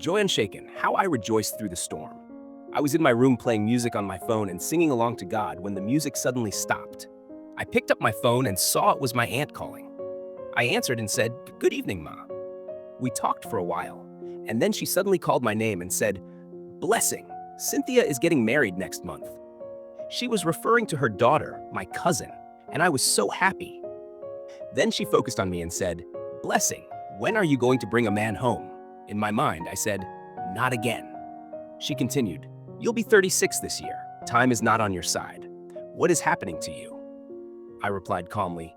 Joy Unshaken, how I rejoiced through the storm. I was in my room playing music on my phone and singing along to God when the music suddenly stopped. I picked up my phone and saw it was my aunt calling. I answered and said, "Good evening, Ma." We talked for a while, and then she suddenly called my name and said, "Blessing, Cynthia is getting married next month." She was referring to her daughter, my cousin, and I was so happy. Then she focused on me and said, "Blessing, when are you going to bring a man home?" In my mind, I said, "Not again." She continued, "You'll be 36 this year. Time is not on your side. What is happening to you?" I replied calmly,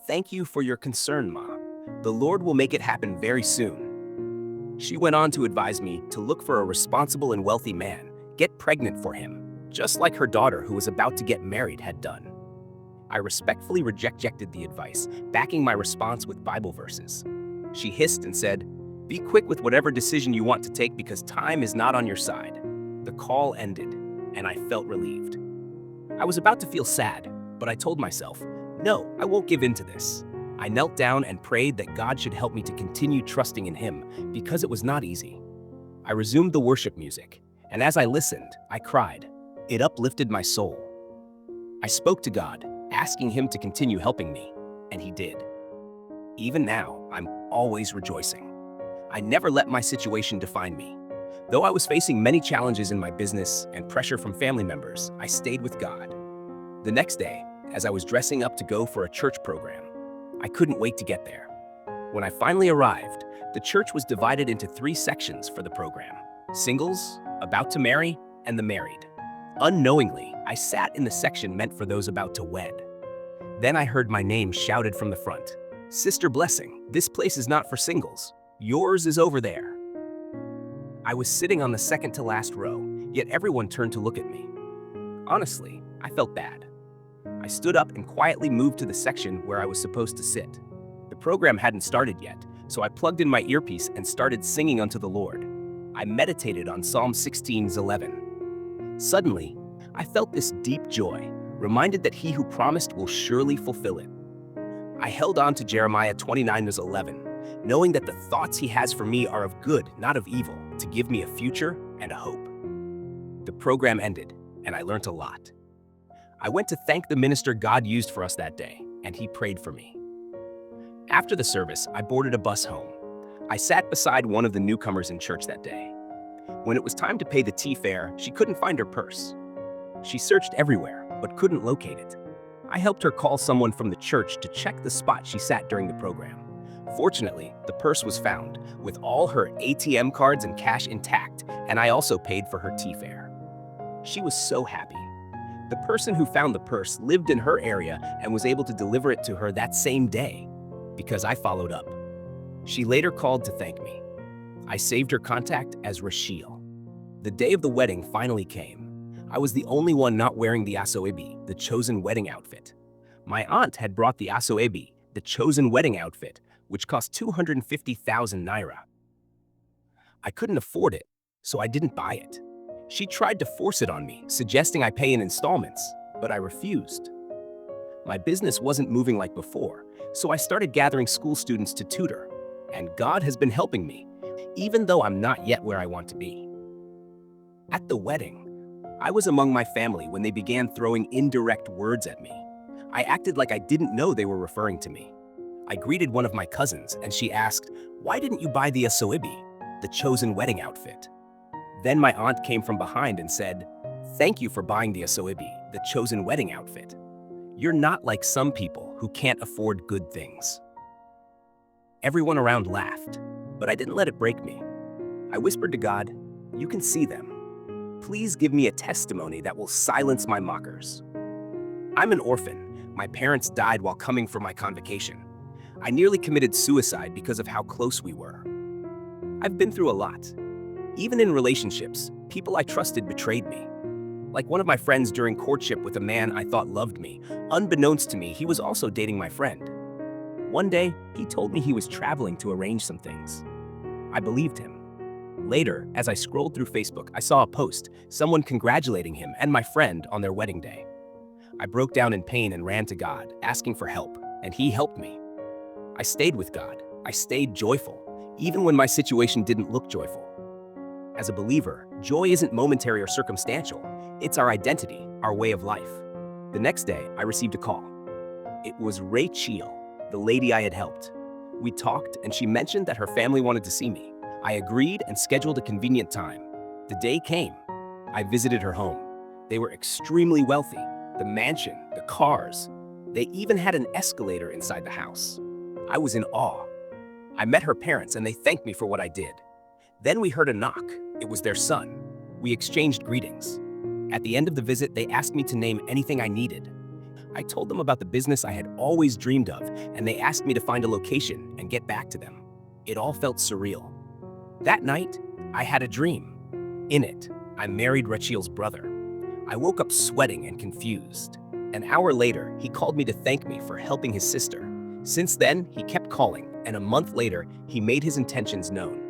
"Thank you for your concern, Ma. The Lord will make it happen very soon." She went on to advise me to look for a responsible and wealthy man, get pregnant for him, just like her daughter who was about to get married had done. I respectfully rejected the advice, backing my response with Bible verses. She hissed and said, "Be quick with whatever decision you want to take because time is not on your side." The call ended, and I felt relieved. I was about to feel sad, but I told myself, no, I won't give in to this. I knelt down and prayed that God should help me to continue trusting in Him because it was not easy. I resumed the worship music, and as I listened, I cried. It uplifted my soul. I spoke to God, asking Him to continue helping me, and He did. Even now, I'm always rejoicing. I never let my situation define me. Though I was facing many challenges in my business and pressure from family members, I stayed with God. The next day, as I was dressing up to go for a church program, I couldn't wait to get there. When I finally arrived, the church was divided into 3 sections for the program: singles, about to marry, and the married. Unknowingly, I sat in the section meant for those about to wed. Then I heard my name shouted from the front. "Sister Blessing, this place is not for singles. Yours is over there." I was sitting on the second to last row, yet everyone turned to look at me. Honestly, I felt bad. I stood up and quietly moved to the section where I was supposed to sit. The program hadn't started yet, so I plugged in my earpiece and started singing unto the Lord. I meditated on Psalm 16:11. Suddenly, I felt this deep joy, reminded that He who promised will surely fulfill it. I held on to Jeremiah 29:11, knowing that the thoughts He has for me are of good, not of evil, to give me a future and a hope. The program ended, and I learned a lot. I went to thank the minister God used for us that day, and he prayed for me. After the service, I boarded a bus home. I sat beside one of the newcomers in church that day. When it was time to pay the tea fare, she couldn't find her purse. She searched everywhere, but couldn't locate it. I helped her call someone from the church to check the spot she sat during the program. Fortunately, the purse was found, with all her ATM cards and cash intact, and I also paid for her tea fare. She was so happy. The person who found the purse lived in her area and was able to deliver it to her that same day, because I followed up. She later called to thank me. I saved her contact as Rachel. The day of the wedding finally came. I was the only one not wearing the asoebi, the chosen wedding outfit. My aunt had brought the asoebi, the chosen wedding outfit, which cost 250,000 naira. I couldn't afford it, so I didn't buy it. She tried to force it on me, suggesting I pay in installments, but I refused. My business wasn't moving like before, so I started gathering school students to tutor, and God has been helping me, even though I'm not yet where I want to be. At the wedding, I was among my family when they began throwing indirect words at me. I acted like I didn't know they were referring to me. I greeted one of my cousins, and she asked, "Why didn't you buy the asoebi, the chosen wedding outfit?" Then my aunt came from behind and said, "Thank you for buying the asoebi, the chosen wedding outfit. You're not like some people who can't afford good things." Everyone around laughed, but I didn't let it break me. I whispered to God, "You can see them. Please give me a testimony that will silence my mockers." I'm an orphan. My parents died while coming for my convocation. I nearly committed suicide because of how close we were. I've been through a lot. Even in relationships, people I trusted betrayed me. Like one of my friends during courtship with a man I thought loved me. Unbeknownst to me, he was also dating my friend. One day, he told me he was traveling to arrange some things. I believed him. Later, as I scrolled through Facebook, I saw a post, someone congratulating him and my friend on their wedding day. I broke down in pain and ran to God, asking for help, and He helped me. I stayed with God. I stayed joyful, even when my situation didn't look joyful. As a believer, joy isn't momentary or circumstantial. It's our identity, our way of life. The next day, I received a call. It was Rachel, the lady I had helped. We talked, and she mentioned that her family wanted to see me. I agreed and scheduled a convenient time. The day came. I visited her home. They were extremely wealthy. The mansion, the cars. They even had an escalator inside the house. I was in awe. I met her parents, and they thanked me for what I did. Then we heard a knock. It was their son. We exchanged greetings. At the end of the visit, they asked me to name anything I needed. I told them about the business I had always dreamed of, and they asked me to find a location and get back to them. It all felt surreal. That night, I had a dream. In it, I married Rachel's brother. I woke up sweating and confused. An hour later, he called me to thank me for helping his sister. Since then, he kept calling, and a month later, he made his intentions known.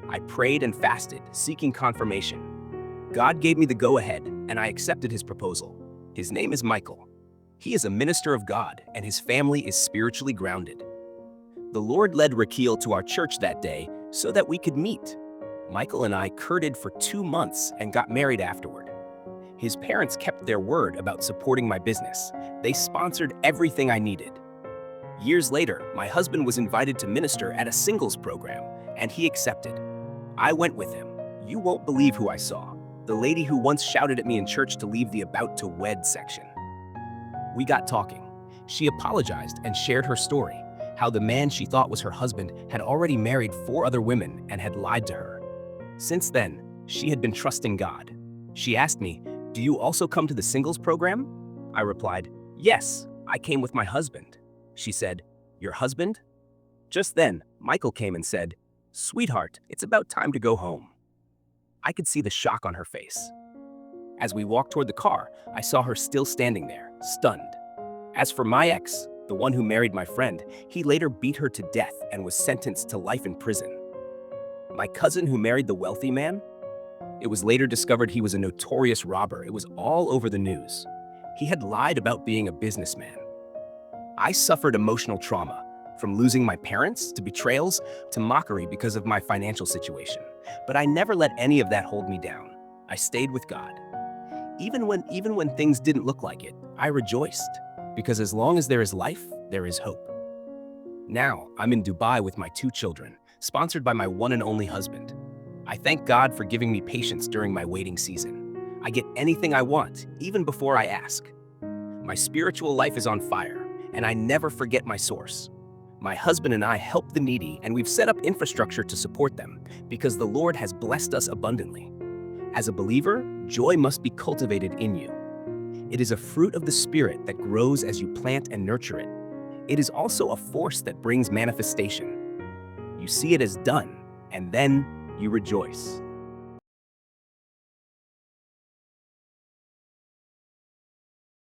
I prayed and fasted, seeking confirmation. God gave me the go-ahead, and I accepted his proposal. His name is Michael. He is a minister of God, and his family is spiritually grounded. The Lord led Raquel to our church that day so that we could meet. Michael and I courted for 2 months and got married afterward. His parents kept their word about supporting my business. They sponsored everything I needed. Years later, my husband was invited to minister at a singles program, and he accepted. I went with him. You won't believe who I saw. The lady who once shouted at me in church to leave the about to wed section. We got talking. She apologized and shared her story, how the man she thought was her husband had already married 4 other women and had lied to her. Since then, she had been trusting God. She asked me, "Do you also come to the singles program?" I replied, "Yes, I came with my husband." She said, "Your husband?" Just then, Michael came and said, "Sweetheart, it's about time to go home." I could see the shock on her face. As we walked toward the car, I saw her still standing there, stunned. As for my ex, the one who married my friend, he later beat her to death and was sentenced to life in prison. My cousin who married the wealthy man? It was later discovered he was a notorious robber. It was all over the news. He had lied about being a businessman. I suffered emotional trauma, from losing my parents to betrayals to mockery because of my financial situation. But I never let any of that hold me down. I stayed with God. Even when things didn't look like it, I rejoiced, because as long as there is life, there is hope. Now, I'm in Dubai with my 2 children, sponsored by my one and only husband. I thank God for giving me patience during my waiting season. I get anything I want, even before I ask. My spiritual life is on fire, and I never forget my source. My husband and I help the needy, and we've set up infrastructure to support them, because the Lord has blessed us abundantly. As a believer, joy must be cultivated in you. It is a fruit of the Spirit that grows as you plant and nurture it. It is also a force that brings manifestation. You see it as done, and then you rejoice.